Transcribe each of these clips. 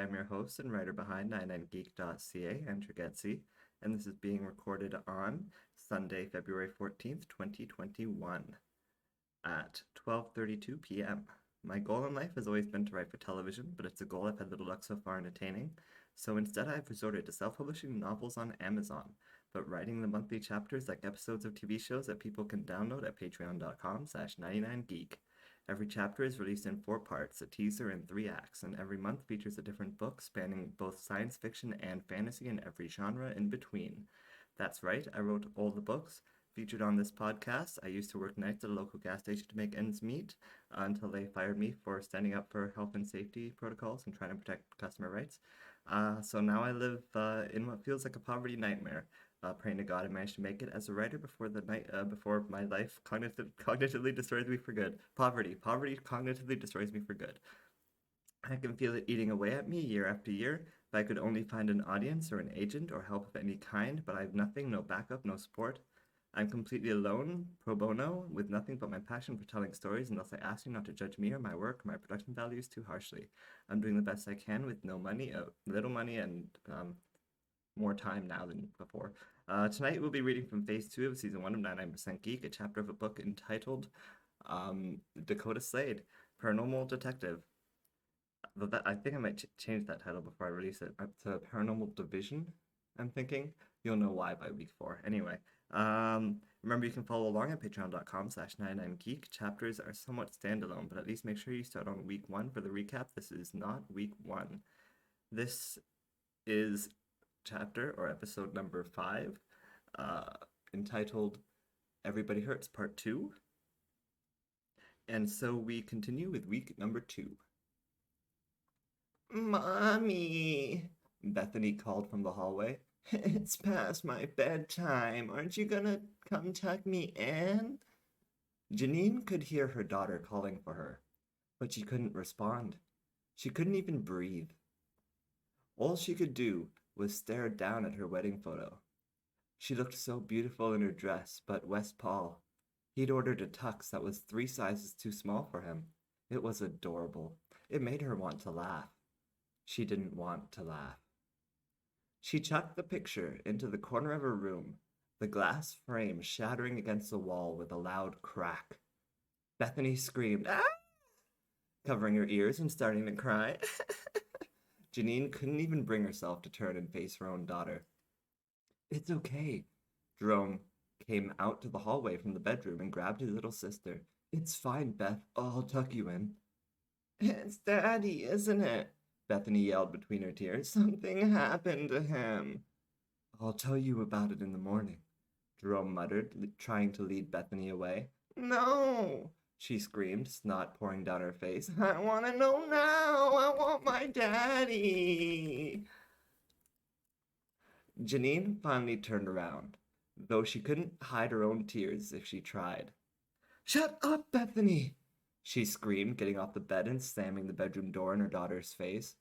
I am your host and writer behind 99geek.ca, Andrew Geczy, and this is being recorded on Sunday, February 14th, 2021 at 12:32 p.m. My goal in life has always been to write for television, but it's a goal I've had little luck so far in attaining, so instead I've resorted to self-publishing novels on Amazon, but writing the monthly chapters like episodes of TV shows that people can download at patreon.com/99geek. Every chapter is released in 4 parts, a teaser and 3 acts, and every month features a different book spanning both science fiction and fantasy and every genre in between. That's right, I wrote all the books featured on this podcast. I used to work nights at a local gas station to make ends meet until they fired me for standing up for health and safety protocols and trying to protect customer rights. So now I live in what feels like a poverty nightmare. Praying to God I managed to make it as a writer before my life cognitively destroys me for good. Poverty cognitively destroys me for good. I can feel it eating away at me year after year. If I could only find an audience or an agent or help of any kind, but I have nothing, no backup, no support. I'm completely alone, pro bono, with nothing but my passion for telling stories, and thus I ask you not to judge me or my work or my production values too harshly. I'm doing the best I can with no money, little money, and more time now than before. Tonight we'll be reading from Phase 2 of Season 1 of 99% Geek, a chapter of a book entitled Dakotah Slade, Paranormal Detective. I think I might change that title before I release it to Paranormal Division, I'm thinking. You'll know why by week 4. Anyway, remember you can follow along at patreon.com/99geek. Chapters are somewhat standalone, but at least make sure you start on week 1 for the recap. This is not week 1. This is chapter or episode number 5, entitled Everybody Hurts Part 2. And so we continue with week number 2. Mommy, Bethany called from the hallway. It's past my bedtime. Aren't you gonna come tuck me in? Janine could hear her daughter calling for her, but she couldn't respond. She couldn't even breathe. All she could do was stare down at her wedding photo. She looked so beautiful in her dress, but West Paul, he'd ordered a tux that was 3 sizes too small for him. It was adorable. It made her want to laugh. She didn't want to laugh. She chucked the picture into the corner of her room, the glass frame shattering against the wall with a loud crack. Bethany screamed, "Ah!" covering her ears and starting to cry. Janine couldn't even bring herself to turn and face her own daughter. It's okay. Jerome came out to the hallway from the bedroom and grabbed his little sister. It's fine, Beth. I'll tuck you in. It's Daddy, isn't it? Bethany yelled between her tears. Something happened to him. I'll tell you about it in the morning, Jerome muttered, trying to lead Bethany away. No, she screamed, snot pouring down her face. I want to know now. I want my daddy. Janine finally turned around, though she couldn't hide her own tears if she tried. Shut up, Bethany, she screamed, getting off the bed and slamming the bedroom door in her daughter's face.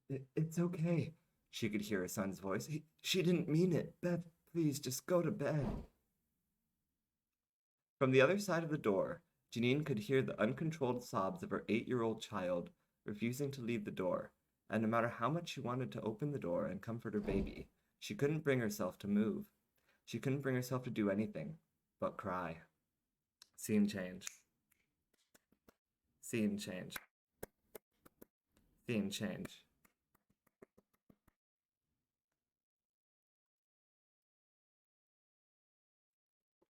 It's okay, she could hear her son's voice. She didn't mean it. Beth, please, just go to bed. From the other side of the door, Janine could hear the uncontrolled sobs of her 8-year-old child refusing to leave the door, and no matter how much she wanted to open the door and comfort her baby, she couldn't bring herself to move. She couldn't bring herself to do anything but cry. Scene change. Scene change. Scene change.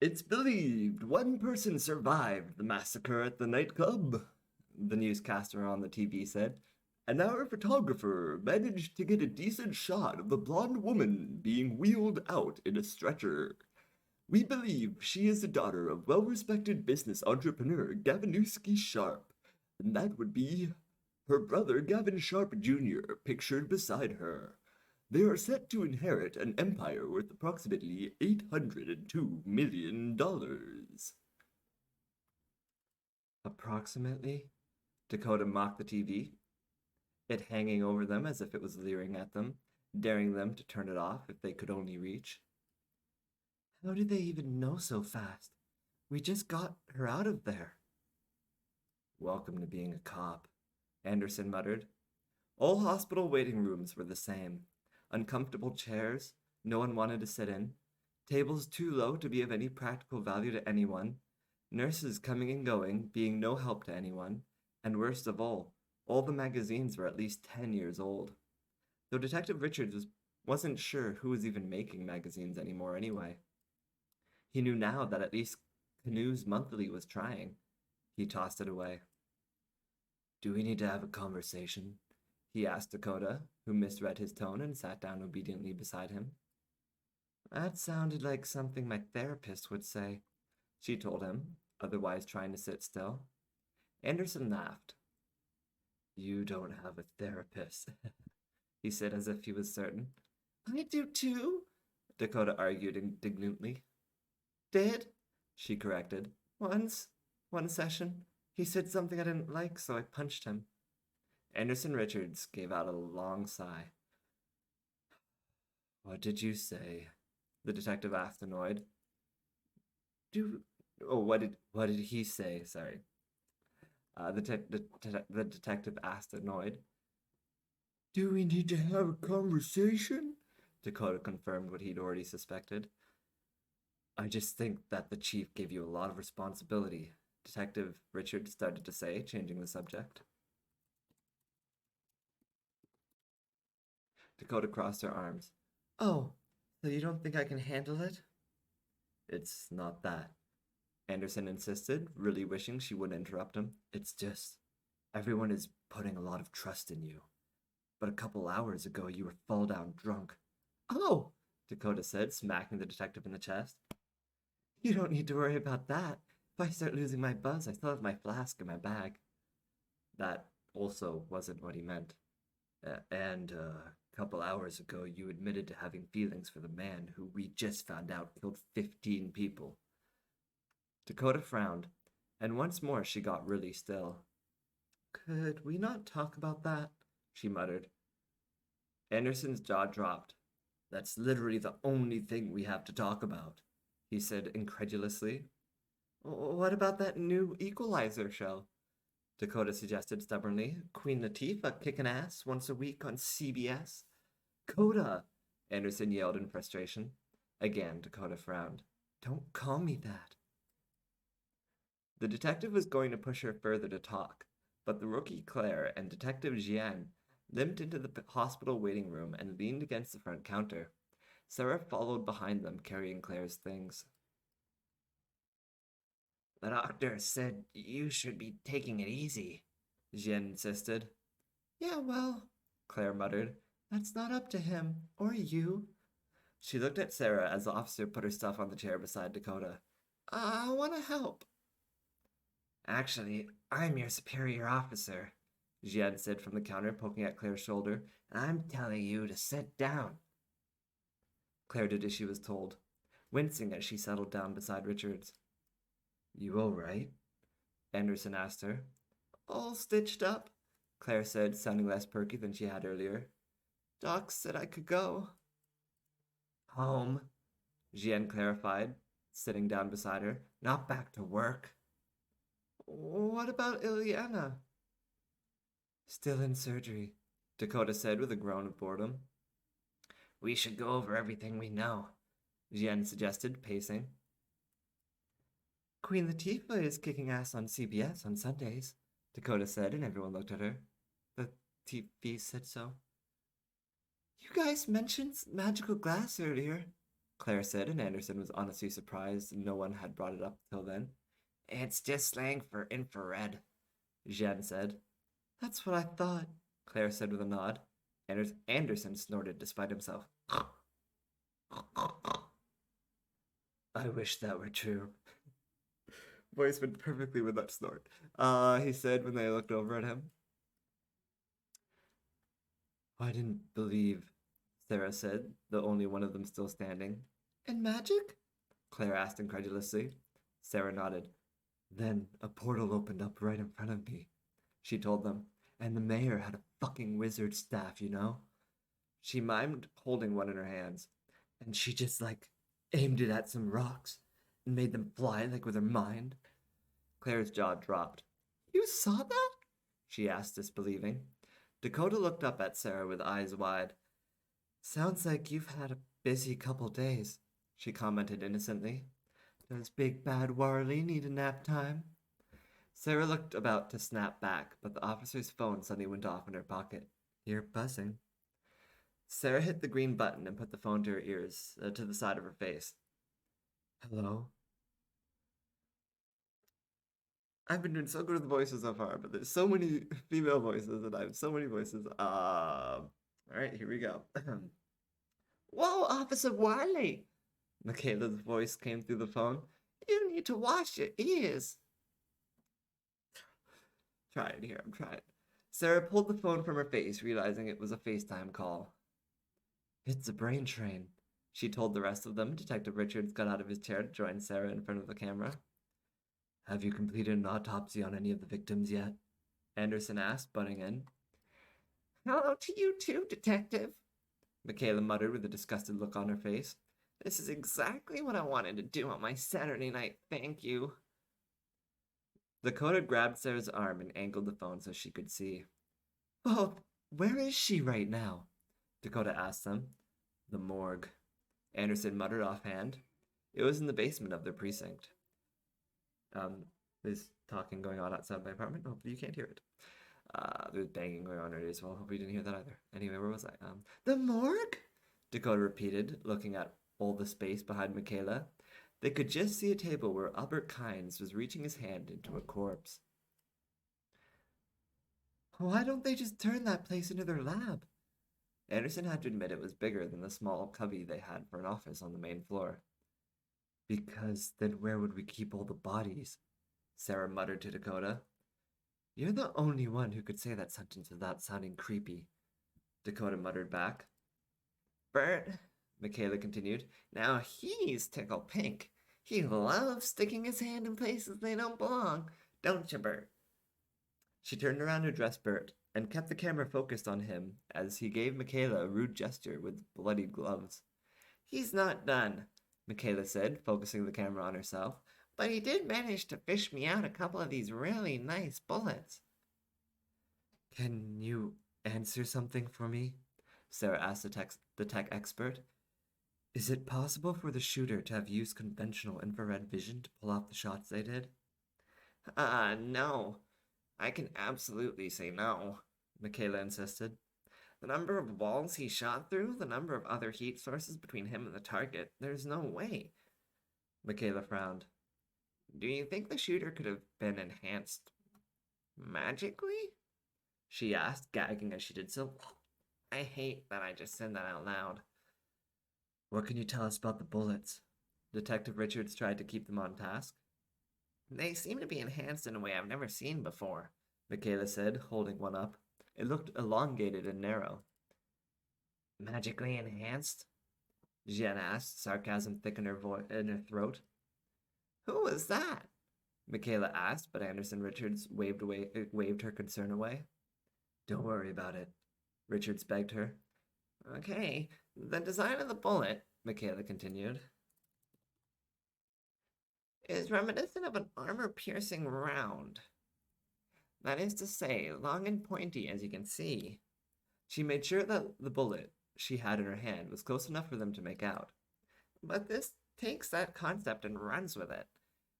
It's believed one person survived the massacre at the nightclub, the newscaster on the TV said, and our photographer managed to get a decent shot of the blonde woman being wheeled out in a stretcher. We believe she is the daughter of well-respected business entrepreneur Gavinewski Sharp, and that would be her brother Gavin Sharp Jr. pictured beside her. They are set to inherit an empire worth approximately $802 million. Approximately? Dakotah mocked the TV, it hanging over them as if it was leering at them, daring them to turn it off if they could only reach. How did they even know so fast? We just got her out of there. Welcome to being a cop, Anderson muttered. All hospital waiting rooms were the same. Uncomfortable chairs no one wanted to sit in, tables too low to be of any practical value to anyone, nurses coming and going, being no help to anyone, and worst of all the magazines were at least 10 years old. Though Detective Richards wasn't sure who was even making magazines anymore anyway. He knew now that at least Canoe's Monthly was trying. He tossed it away. "Do we need to have a conversation?" he asked Dakotah, who misread his tone and sat down obediently beside him. "That sounded like something my therapist would say," she told him, otherwise trying to sit still. Anderson laughed. "You don't have a therapist," he said as if he was certain. "I do too," Dakotah argued indignantly. "Did?" she corrected. "Once. One session. He said something I didn't like, so I punched him." Anderson Richards gave out a long sigh. "What did you say?" the detective asked, annoyed. What did he say? Sorry. The detective asked, annoyed. "Do we need to have a conversation?" Dakotah confirmed what he'd already suspected. "I just think that the chief gave you a lot of responsibility," Detective Richard started to say, changing the subject. Dakotah crossed her arms. "Oh, so you don't think I can handle it?" "It's not that," Anderson insisted, really wishing she wouldn't interrupt him. "It's just, everyone is putting a lot of trust in you. But a couple hours ago, you were fall down drunk." "Oh," Dakotah said, smacking the detective in the chest. "You don't need to worry about that. If I start losing my buzz, I still have my flask in my bag." That also wasn't what he meant. And a couple hours ago, you admitted to having feelings for the man who we just found out killed 15 people. Dakotah frowned, and once more she got really still. "Could we not talk about that?" she muttered. Anderson's jaw dropped. "That's literally the only thing we have to talk about," he said incredulously. "What about that new Equalizer show?" Dakotah suggested stubbornly. "Queen Latifah kicking ass once a week on CBS. "Dakotah!" Anderson yelled in frustration. Again, Dakotah frowned. "Don't call me that." The detective was going to push her further to talk, but the rookie Claire and Detective Jian limped into the hospital waiting room and leaned against the front counter. Sarah followed behind them, carrying Claire's things. "The doctor said you should be taking it easy," Jian insisted. "Yeah, well," Claire muttered, "that's not up to him, or you." She looked at Sarah as the officer put her stuff on the chair beside Dakotah. "I want to help." "Actually, I'm your superior officer," Jian said from the counter, poking at Claire's shoulder, "and I'm telling you to sit down." Claire did as she was told, wincing as she settled down beside Richards. "You all right?" Anderson asked her. "All stitched up," Claire said, sounding less perky than she had earlier. "Doc said I could go." "Home," Jian clarified, sitting down beside her. "Not back to work." "What about Ileana?" "Still in surgery," Dakotah said with a groan of boredom. "We should go over everything we know," Jian suggested, pacing. "Queen Latifah is kicking ass on CBS on Sundays," Dakotah said, and everyone looked at her. The TV said so. "You guys mentioned magical glass earlier," Claire said, and Anderson was honestly surprised no one had brought it up till then. "It's just slang for infrared," Jian said. "That's what I thought," Claire said with a nod. Anderson snorted despite himself. "I wish that were true." Voice went perfectly with that snort. He said when they looked over at him. "I didn't believe," Sarah said, the only one of them still standing. "In magic?" Claire asked incredulously. Sarah nodded. "Then a portal opened up right in front of me," she told them. "And the mayor had a fucking wizard staff, you know?" She mimed holding one in her hands. "And she just, aimed it at some rocks and made them fly, with her mind." Claire's jaw dropped. "You saw that?" she asked, disbelieving. Dakotah looked up at Sarah with eyes wide. Sounds like you've had a busy couple days, she commented innocently. Does Big Bad Warley need a nap time? Sarah looked about to snap back, but the officer's phone suddenly went off in her pocket. You're buzzing. Sarah hit the green button and put the phone to her ears, to the side of her face. Hello? I've been doing so good with the voices so far, but there's so many female voices and I have so many voices. Alright, here we go. Whoa, Officer Wiley! Michaela's voice came through the phone. You need to wash your ears. Try it here, I'm trying. Sarah pulled the phone from her face, realizing it was a FaceTime call. It's a brain train, she told the rest of them. Detective Richards got out of his chair to join Sarah in front of the camera. Have you completed an autopsy on any of the victims yet? Anderson asked, butting in. Hello to you too, Detective, Michaela muttered with a disgusted look on her face. This is exactly what I wanted to do on my Saturday night, thank you. Dakotah grabbed Sarah's arm and angled the phone so she could see. Well, where is she right now? Dakotah asked them. The morgue, Anderson muttered offhand. It was in the basement of their precinct. There's talking going on outside my apartment. Hopefully you can't hear it. There's banging going on already as well. Hope you didn't hear that either. Anyway, where was I? The morgue? Dakotah repeated, looking at all the space behind Michaela. They could just see a table where Albert Kynes was reaching his hand into a corpse. Why don't they just turn that place into their lab? Anderson had to admit it was bigger than the small cubby they had for an office on the main floor. Because then where would we keep all the bodies? Sarah muttered to Dakotah. You're the only one who could say that sentence without sounding creepy, Dakotah muttered back. Bert, Michaela continued, now he's tickled pink. He loves sticking his hand in places they don't belong, don't you, Bert? She turned around to address Bert and kept the camera focused on him as he gave Michaela a rude gesture with bloodied gloves. He's not done, Michaela said, focusing the camera on herself, but he did manage to fish me out a couple of these really nice bullets. Can you answer something for me? Sarah asked the tech expert. Is it possible for the shooter to have used conventional infrared vision to pull off the shots they did? No. I can absolutely say no, Michaela insisted. The number of walls he shot through, the number of other heat sources between him and the target, there's no way. Michaela frowned. Do you think the shooter could have been enhanced magically? She asked, gagging as she did so. I hate that I just said that out loud. What can you tell us about the bullets? Detective Richards tried to keep them on task. They seem to be enhanced in a way I've never seen before, Michaela said, holding one up. It looked elongated and narrow. Magically enhanced? Jen asked, sarcasm thick in her throat. Who was that? Michaela asked, but Anderson Richards waved her concern away. Don't worry about it, Richards begged her. Okay, the design of the bullet, Michaela continued, is reminiscent of an armor-piercing round. That is to say, long and pointy, as you can see. She made sure that the bullet she had in her hand was close enough for them to make out. But this takes that concept and runs with it.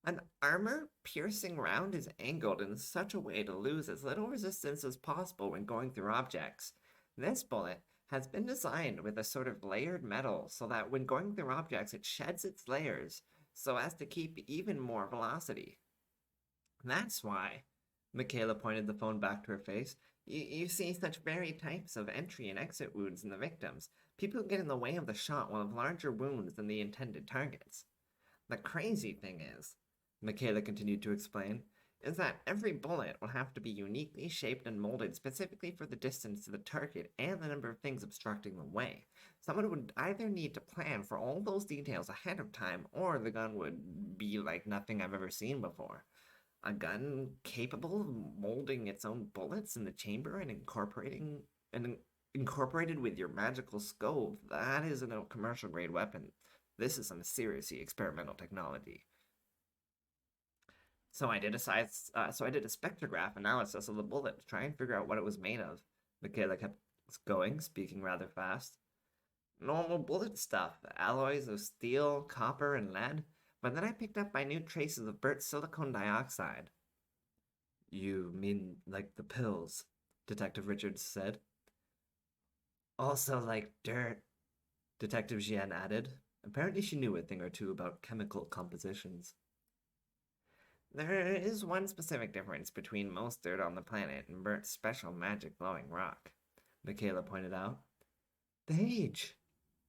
An armor-piercing round is angled in such a way to lose as little resistance as possible when going through objects. This bullet has been designed with a sort of layered metal so that when going through objects it sheds its layers so as to keep even more velocity. That's why, Michaela pointed the phone back to her face, you see such varied types of entry and exit wounds in the victims. People who get in the way of the shot will have larger wounds than the intended targets. The crazy thing is, Michaela continued to explain, is that every bullet will have to be uniquely shaped and molded specifically for the distance to the target and the number of things obstructing the way. Someone would either need to plan for all those details ahead of time, or the gun would be like nothing I've ever seen before. A gun capable of molding its own bullets in the chamber and incorporated with your magical scope, that isn't a commercial grade weapon. This is some seriously experimental technology. So I did a spectrograph analysis of the bullet to try and figure out what it was made of, Michaela kept going, speaking rather fast. Normal bullet stuff, alloys of steel, copper, and lead. But then I picked up minute traces of burnt silicon dioxide. You mean like the pills? Detective Richards said. Also like dirt, Detective Jian added. Apparently she knew a thing or two about chemical compositions. There is one specific difference between most dirt on the planet and Bert's special magic glowing rock, Michaela pointed out. The age,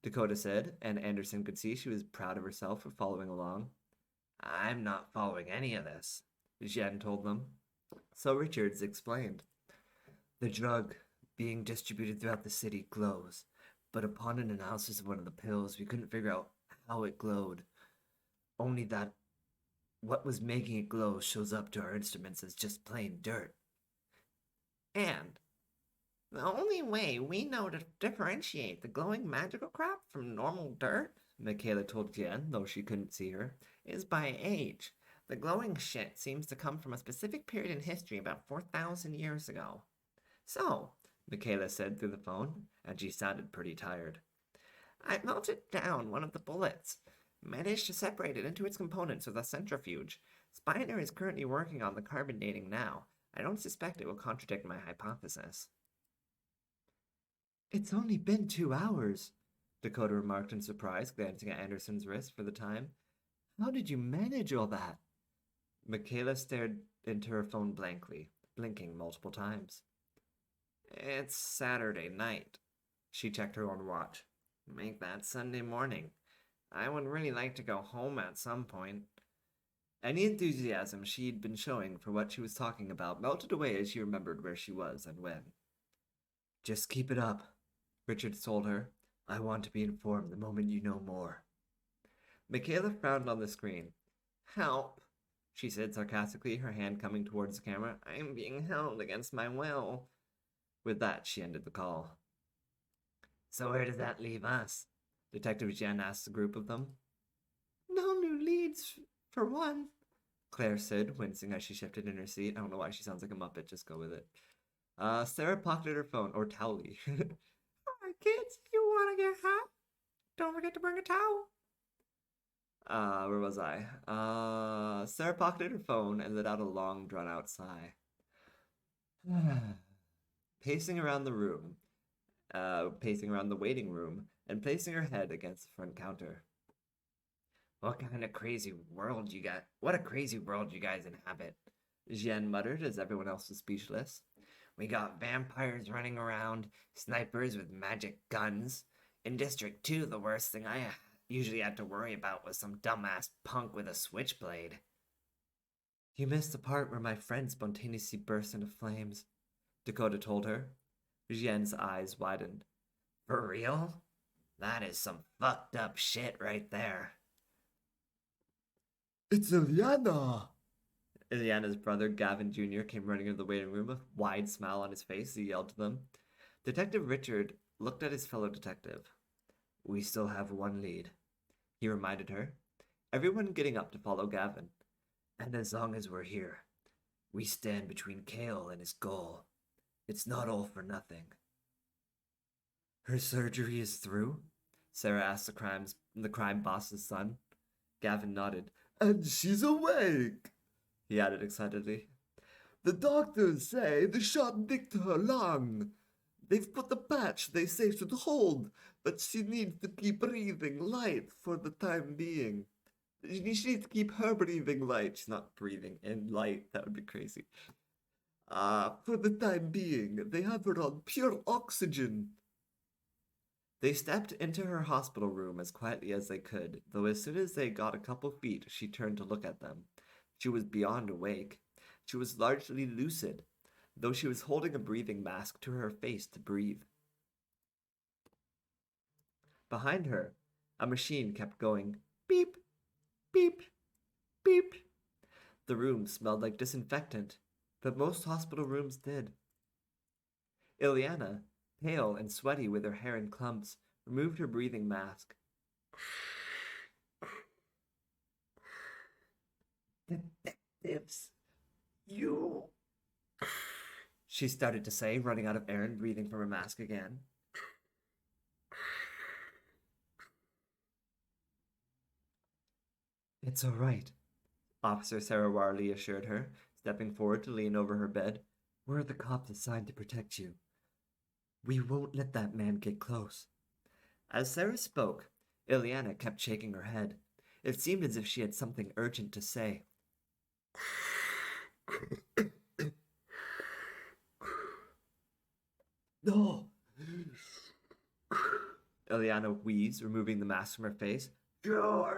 Dakotah said, and Anderson could see she was proud of herself for following along. I'm not following any of this, Jian told them. So Richards explained. The drug being distributed throughout the city glows, but upon an analysis of one of the pills, we couldn't figure out how it glowed. Only that what was making it glow shows up to our instruments as just plain dirt. And the only way we know to differentiate the glowing magical crap from normal dirt, Michaela told Jen, though she couldn't see her, is by age. The glowing shit seems to come from a specific period in history about 4,000 years ago. So, Michaela said through the phone, and she sounded pretty tired. I melted down one of the bullets, managed to separate it into its components with a centrifuge. Spiner is currently working on the carbon dating now. I don't suspect it will contradict my hypothesis. It's only been 2 hours, Dakotah remarked in surprise, glancing at Anderson's wrist for the time. How did you manage all that? Michaela stared into her phone blankly, blinking multiple times. It's Saturday night. She checked her own watch. Make that Sunday morning. I would really like to go home at some point. Any enthusiasm she'd been showing for what she was talking about melted away as she remembered where she was and when. Just keep it up, Richards told her. I want to be informed the moment you know more. Michaela frowned on the screen. Help, she said sarcastically, her hand coming towards the camera. I am being held against my will. With that, she ended the call. So where does that leave us? Detective Jen asked a group of them. No new leads, for one, Claire said, wincing as she shifted in her seat. I don't know why she sounds like a Muppet, just go with it. Sarah pocketed her phone, or towelly. Alright, kids, if you want to get hot, don't forget to bring a towel. Where was I? Sarah pocketed her phone and let out a long, drawn-out sigh. Pacing around the room, pacing around the waiting room, and placing her head against the front counter. What a crazy world you guys inhabit, Jian muttered as everyone else was speechless. We got vampires running around, snipers with magic guns. In District 2, the worst thing I usually had to worry about was some dumbass punk with a switchblade. You missed the part where my friend spontaneously burst into flames, Dakotah told her. Jian's eyes widened. For real? That is some fucked up shit right there. It's Ileana! Ileana's brother, Gavin Jr., came running into the waiting room, a wide smile on his face as he yelled to them. Detective Richard looked at his fellow detective. We still have one lead, he reminded her. Everyone getting up to follow Gavin. And as long as we're here, we stand between Kale and his goal. It's not all for nothing. Her surgery is through? Sarah asked the crime boss's son. Gavin nodded. And she's awake, he added excitedly. The doctors say the shot nicked her lung. They've put the patch they say should hold, but she needs to keep breathing light for the time being. She needs to keep her breathing light. She's not breathing in light. That would be crazy. For the time being, they have her on pure oxygen. They stepped into her hospital room as quietly as they could, though as soon as they got a couple feet, she turned to look at them. She was beyond awake. She was largely lucid, though she was holding a breathing mask to her face to breathe. Behind her, a machine kept going beep, beep, beep. The room smelled like disinfectant, but most hospital rooms did. Ileana, pale and sweaty with her hair in clumps, removed her breathing mask. Detectives, you... she started to say, running out of air and breathing from her mask again. It's all right, Officer Sarah Warley assured her, stepping forward to lean over her bed. We're the cops assigned to protect you. We won't let that man get close. As Sarah spoke, Ileana kept shaking her head. It seemed as if she had something urgent to say. No! Ileana wheezed, removing the mask from her face. Sure.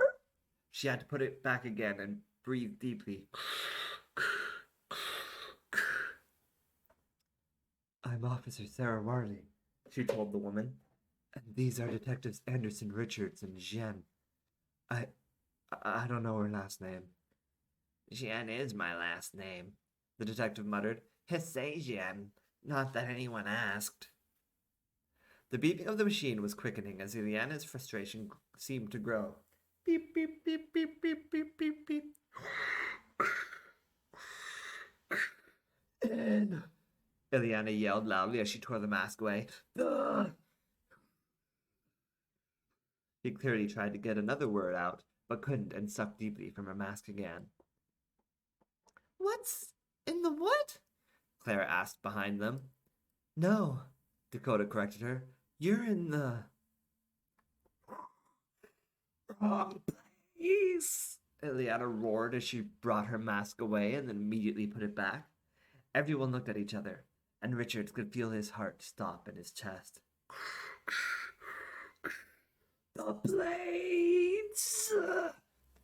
She had to put it back again and breathe deeply. I'm Officer Sarah Warley, she told the woman. And these are Detectives Anderson, Richards, and Jeanne. I don't know her last name. Jeanne is my last name, the detective muttered. Say Jeanne, not that anyone asked. The beeping of the machine was quickening as Ileana's frustration seemed to grow. Beep, beep, beep, beep, beep, beep, beep, beep. And Ileana yelled loudly as she tore the mask away. She clearly tried to get another word out, but couldn't and sucked deeply from her mask again. What's in the what? Clara asked behind them. No, Dakotah corrected her. You're in the wrong place, Ileana roared as she brought her mask away and then immediately put it back. Everyone looked at each other, and Richards could feel his heart stop in his chest. The blades!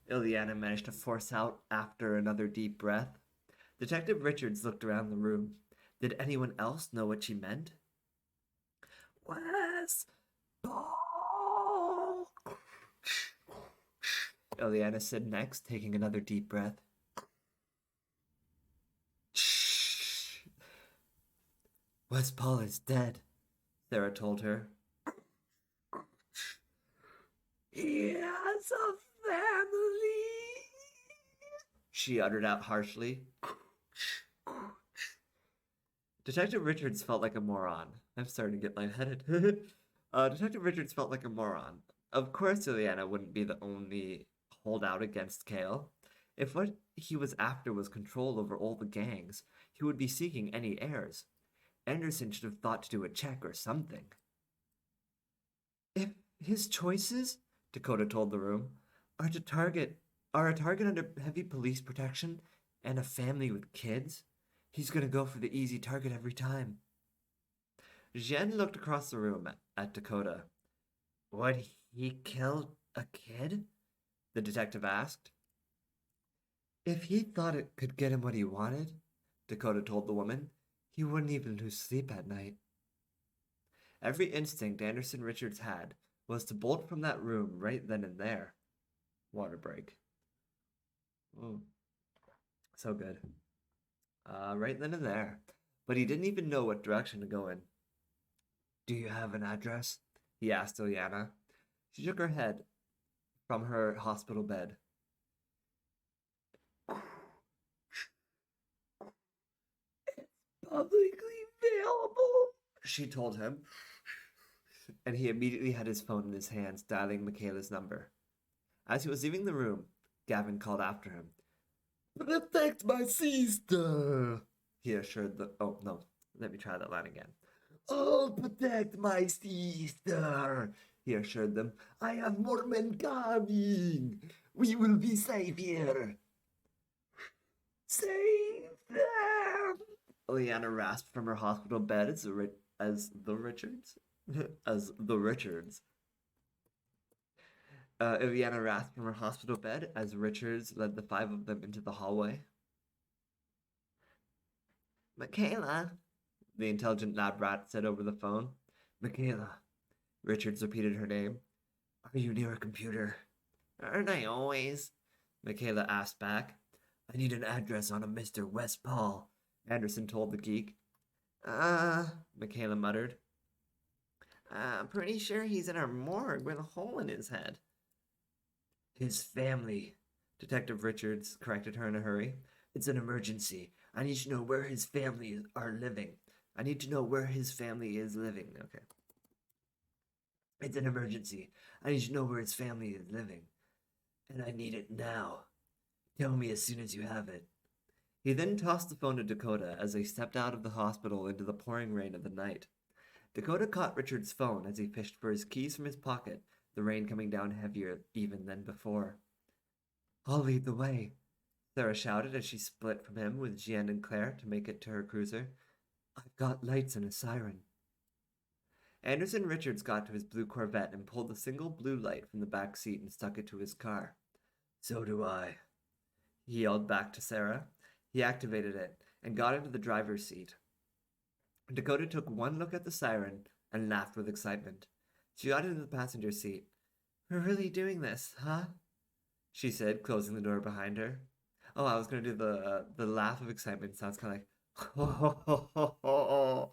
Ileana managed to force out after another deep breath. Detective Richards looked around the room. Did anyone else know what she meant? Wes Paul! Ileana said next, taking another deep breath. Wes Paul is dead, Sarah told her. He has a family, she uttered out harshly. Detective Richards felt like a moron. I'm starting to get lightheaded. Detective Richards felt like a moron. Of course Ileana wouldn't be the only holdout against Kale. If what he was after was control over all the gangs, he would be seeking any heirs. Anderson should have thought to do a check or something. If his choices, Dakotah told the room, are a target under heavy police protection and a family with kids, he's gonna go for the easy target every time. Jeanne looked across the room at Dakotah. Would he kill a kid? The detective asked. If he thought it could get him what he wanted, Dakotah told the woman, he wouldn't even lose sleep at night. Every instinct Anderson Richards had was to bolt from that room right then and there. Water break. Oh, so good. Right then and there. But he didn't even know what direction to go in. Do you have an address? He asked Ileana. She shook her head from her hospital bed. Publicly available, she told him, and he immediately had his phone in his hands, dialing Michaela's number. As he was leaving the room, Gavin called after him. Protect my sister, he assured the... Oh, no, let me try that line again. I'll protect my sister, he assured them. I have more men coming. We will be safe here. Save them! Ileana rasped from her hospital bed as the Richards? As the Richards. Ileana rasped from her hospital bed as Richards led the five of them into the hallway. Michaela, the intelligent lab rat said over the phone. Michaela, Richards repeated her name. Are you near a computer? Aren't I always? Michaela asked back. I need an address on a Mr. Wes Paul, Anderson told the geek. Michaela muttered. I'm pretty sure he's in our morgue with a hole in his head. His family, Detective Richards corrected her in a hurry. It's an emergency. I need to know where his family are living. I need to know where his family is living. Okay. It's an emergency. I need to know where his family is living. And I need it now. Tell me as soon as you have it. He then tossed the phone to Dakotah as they stepped out of the hospital into the pouring rain of the night. Dakotah caught Richard's phone as he fished for his keys from his pocket, the rain coming down heavier even than before. I'll lead the way, Sarah shouted as she split from him with Jeanne and Claire to make it to her cruiser. I've got lights and a siren. Anderson Richards got to his blue Corvette and pulled a single blue light from the back seat and stuck it to his car. So do I, he yelled back to Sarah. He activated it and got into the driver's seat. Dakotah took one look at the siren and laughed with excitement. She got into the passenger seat. We're really doing this, huh? She said, closing the door behind her. Oh, I was going to do the laugh of excitement. Sounds kind of like, ho, ho, ho, ho, ho.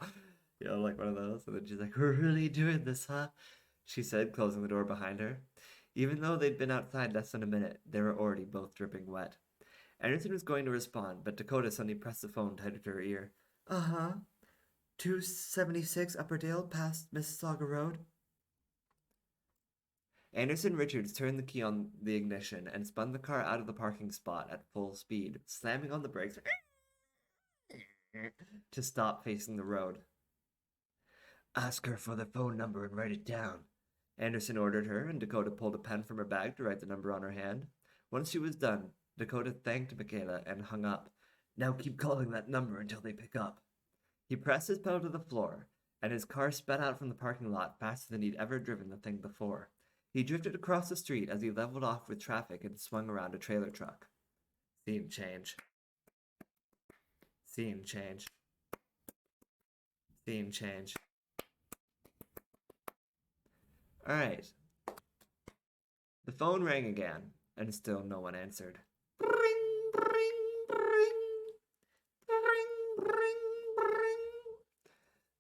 You know, like one of those. And then she's like, we're really doing this, huh? She said, closing the door behind her. Even though they'd been outside less than a minute, they were already both dripping wet. Anderson was going to respond, but Dakotah suddenly pressed the phone tighter to her ear. Uh-huh. 276 Upperdale past Mississauga Road. Anderson Richards turned the key on the ignition and spun the car out of the parking spot at full speed, slamming on the brakes to stop facing the road. Ask her for the phone number and write it down, Anderson ordered her, and Dakotah pulled a pen from her bag to write the number on her hand. Once she was done, Dakotah thanked Michaela and hung up. Now keep calling that number until they pick up. He pressed his pedal to the floor, and his car sped out from the parking lot faster than he'd ever driven the thing before. He drifted across the street as he leveled off with traffic and swung around a trailer truck. Scene change. Scene change. Scene change. All right. The phone rang again, and still no one answered. Bring, bring, bring. Bring, bring, bring.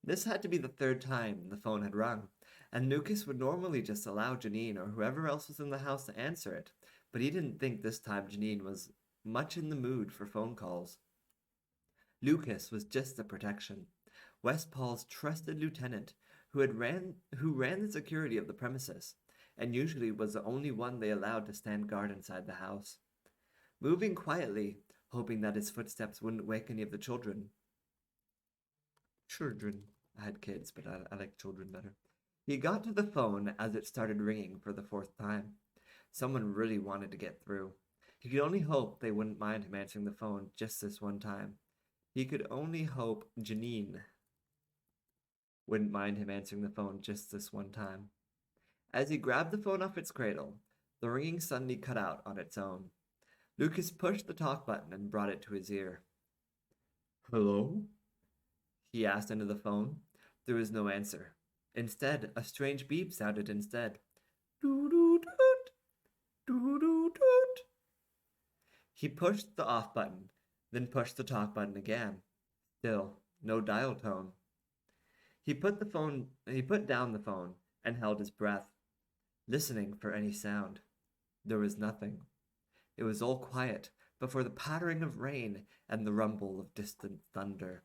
This had to be the third time the phone had rung, and Lucas would normally just allow Janine or whoever else was in the house to answer it, but he didn't think this time Janine was much in the mood for phone calls. Lucas was just the protection. West Paul's trusted lieutenant, who ran the security of the premises, and usually was the only one they allowed to stand guard inside the house. Moving quietly, hoping that his footsteps wouldn't wake any of the children. I had kids, but I like children better. He got to the phone as it started ringing for the fourth time. Someone really wanted to get through. He could only hope they wouldn't mind him answering the phone just this one time. He could only hope Janine wouldn't mind him answering the phone just this one time. As he grabbed the phone off its cradle, the ringing suddenly cut out on its own. Lucas pushed the talk button and brought it to his ear. Hello? He asked into the phone. There was no answer. Instead, a strange beep sounded instead. Doo-doo-doot! Doo-doo-doot! He pushed the off button, then pushed the talk button again. Still, no dial tone. He put down the phone and held his breath, listening for any sound. There was nothing. It was all quiet, but for the pattering of rain and the rumble of distant thunder.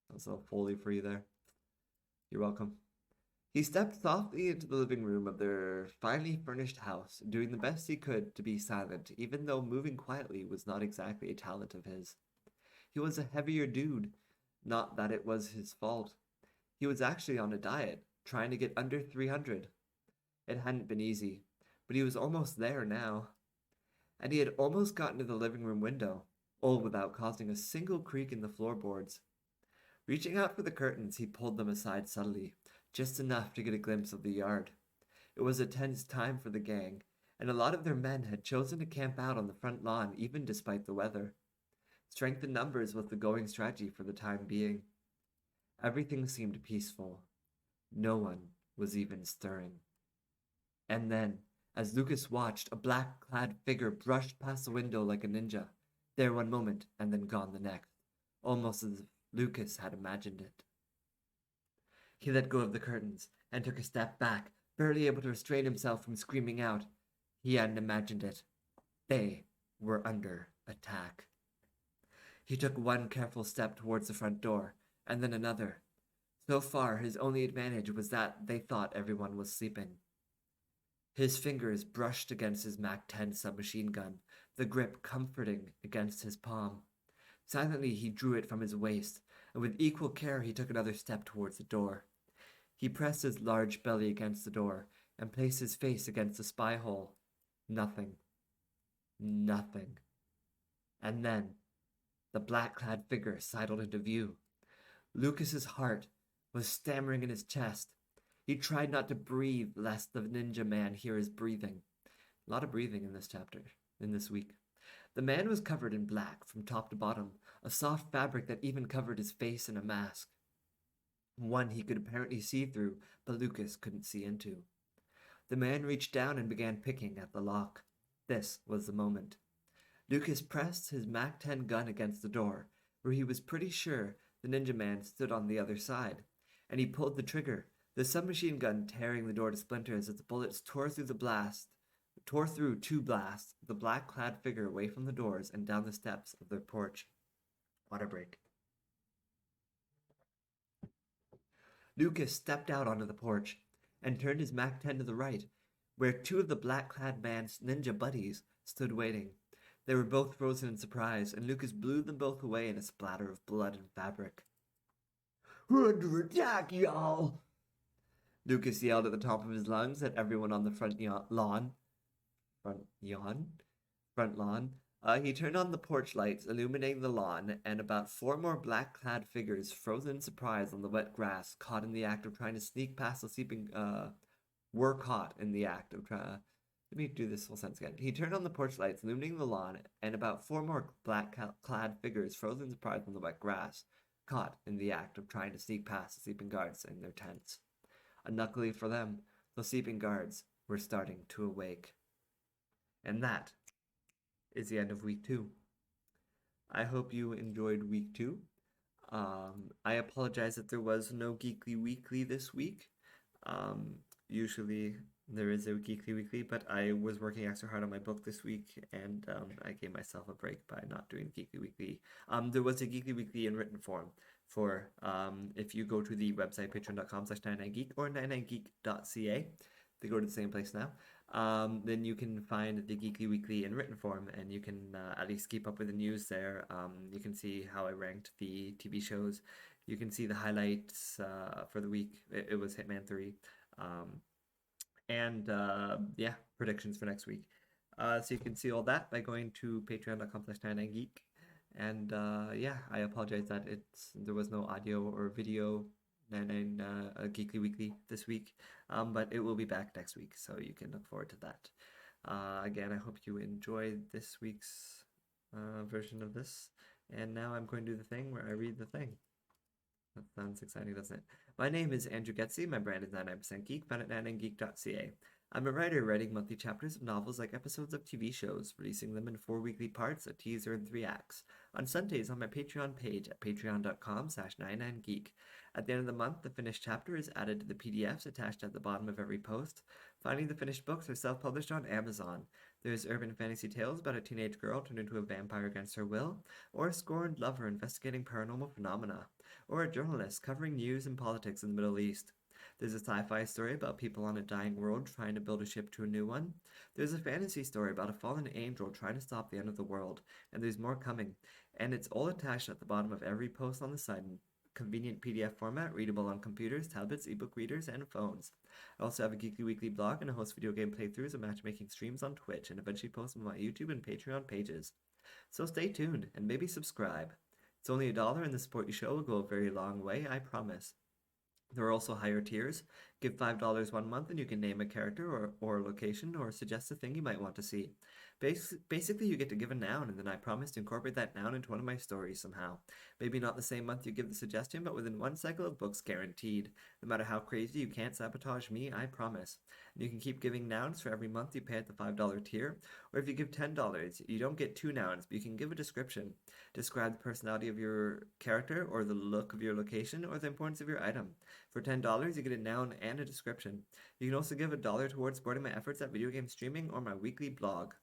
That's a little Foley for you there. You're welcome. He stepped softly into the living room of their finely furnished house, doing the best he could to be silent, even though moving quietly was not exactly a talent of his. He was a heavier dude, not that it was his fault. He was actually on a diet, trying to get under 300. It hadn't been easy, but he was almost there now. And he had almost gotten to the living room window, all without causing a single creak in the floorboards. Reaching out for the curtains, he pulled them aside subtly, just enough to get a glimpse of the yard. It was a tense time for the gang, and a lot of their men had chosen to camp out on the front lawn even despite the weather. Strength in numbers was the going strategy for the time being. Everything seemed peaceful. No one was even stirring. And then, as Lucas watched, a black-clad figure brushed past the window like a ninja, there one moment and then gone the next, almost as if Lucas had imagined it. He let go of the curtains and took a step back, barely able to restrain himself from screaming out. He hadn't imagined it. They were under attack. He took one careful step towards the front door, and then another. So far, his only advantage was that they thought everyone was sleeping. His fingers brushed against his MAC-10 submachine gun, the grip comforting against his palm. Silently, he drew it from his waist, and with equal care he took another step towards the door. He pressed his large belly against the door and placed his face against the spy hole. Nothing. Nothing. And then, the black-clad figure sidled into view. Lucas's heart was stammering in his chest. He tried not to breathe lest the ninja man hear his breathing. A lot of breathing in this chapter, in this week. The man was covered in black from top to bottom, a soft fabric that even covered his face in a mask. One he could apparently see through, but Lucas couldn't see into. The man reached down and began picking at the lock. This was the moment. Lucas pressed his MAC-10 gun against the door, where he was pretty sure the ninja man stood on the other side, and he pulled the trigger, the submachine gun tearing the door to splinters as the bullets tore through to blast the black-clad figure away from the doors and down the steps of their porch. Water break. Lucas stepped out onto the porch and turned his MAC-10 to the right, where two of the black-clad man's ninja buddies stood waiting. They were both frozen in surprise, and Lucas blew them both away in a splatter of blood and fabric. "We're under attack, y'all!" Lucas yelled at the top of his lungs at everyone on the front lawn. He turned on the porch lights, illuminating the lawn, and about 4 more black-clad figures, frozen in surprise on the wet grass, caught in the act of trying to sneak past the sleeping, were caught in the act of trying. Let me do this whole sentence again. He turned on the porch lights, illuminating the lawn, and about 4 more black-clad figures, frozen in surprise on the wet grass, caught in the act of trying to sneak past the sleeping guards in their tents. Unluckily for them, the sleeping guards were starting to awake. And that is the end of week 2. I hope you enjoyed week 2. I apologize that there was no Geekly Weekly this week. Usually there is a Geekly Weekly, but I was working extra hard on my book this week, and I gave myself a break by not doing Geekly Weekly. There was a Geekly Weekly in written form for if you go to the website patreon.com/99geek or 99geek.ca. They go to the same place now. Then you can find the Geekly Weekly in written form, and you can at least keep up with the news there. You can see how I ranked the TV shows. You can see the highlights for the week. It was Hitman 3. Yeah, predictions for next week. So you can see all that by going to patreon.com/99geek. And yeah, I apologize that there was no audio or video 99 Geekly Weekly this week, but it will be back next week, so you can look forward to that. Again, I hope you enjoyed this week's version of this, and now I'm going to do the thing where I read the thing. That sounds exciting, doesn't it? My name is Andrew Geczy. My brand is 99% Geek, found at 99geek.ca. I'm a writer writing monthly chapters of novels like episodes of TV shows, releasing them in 4 weekly parts, a teaser, and 3 acts, on Sundays on my Patreon page at patreon.com/99geek. At the end of the month, the finished chapter is added to the PDFs attached at the bottom of every post. Finding the finished books are self-published on Amazon. There's urban fantasy tales about a teenage girl turned into a vampire against her will, or a scorned lover investigating paranormal phenomena, or a journalist covering news and politics in the Middle East. There's a sci-fi story about people on a dying world trying to build a ship to a new one. There's a fantasy story about a fallen angel trying to stop the end of the world, and there's more coming. And it's all attached at the bottom of every post on the site in convenient PDF format, readable on computers, tablets, ebook readers, and phones. I also have a Geekly Weekly blog and I host video game playthroughs and matchmaking streams on Twitch, and eventually post them on my YouTube and Patreon pages. So stay tuned, and maybe subscribe. It's only $1, and the support you show will go a very long way, I promise. There are also higher tiers. Give $5 one month and you can name a character or a location or suggest a thing you might want to see. Basically, you get to give a noun, and then I promise to incorporate that noun into one of my stories somehow. Maybe not the same month you give the suggestion, but within 1 cycle of books guaranteed. No matter how crazy, you can't sabotage me, I promise. And you can keep giving nouns for every month you pay at the $5 tier, or if you give $10, you don't get 2 nouns, but you can give a description. Describe the personality of your character, or the look of your location, or the importance of your item. For $10, you get a noun and a description. You can also give $1 towards supporting my efforts at video game streaming or my weekly blog.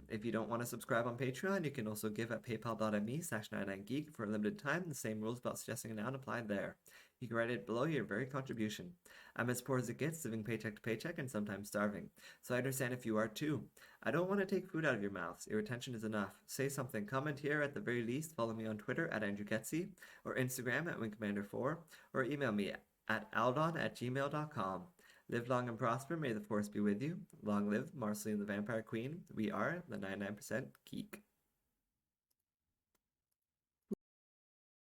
If you don't want to subscribe on Patreon, you can also give at paypal.me/99geek for a limited time. The same rules about suggesting an ad apply there. You can write it below your very contribution. I'm as poor as it gets, living paycheck to paycheck and sometimes starving. So I understand if you are too. I don't want to take food out of your mouths. Your attention is enough. Say something. Comment here at the very least. Follow me on Twitter at Andrew Geczy, or Instagram at WingcommanderIV, or email me at aldon@gmail.com. Live long and prosper. May the force be with you. Long live Marceline the Vampire Queen. We are the 99% Geek.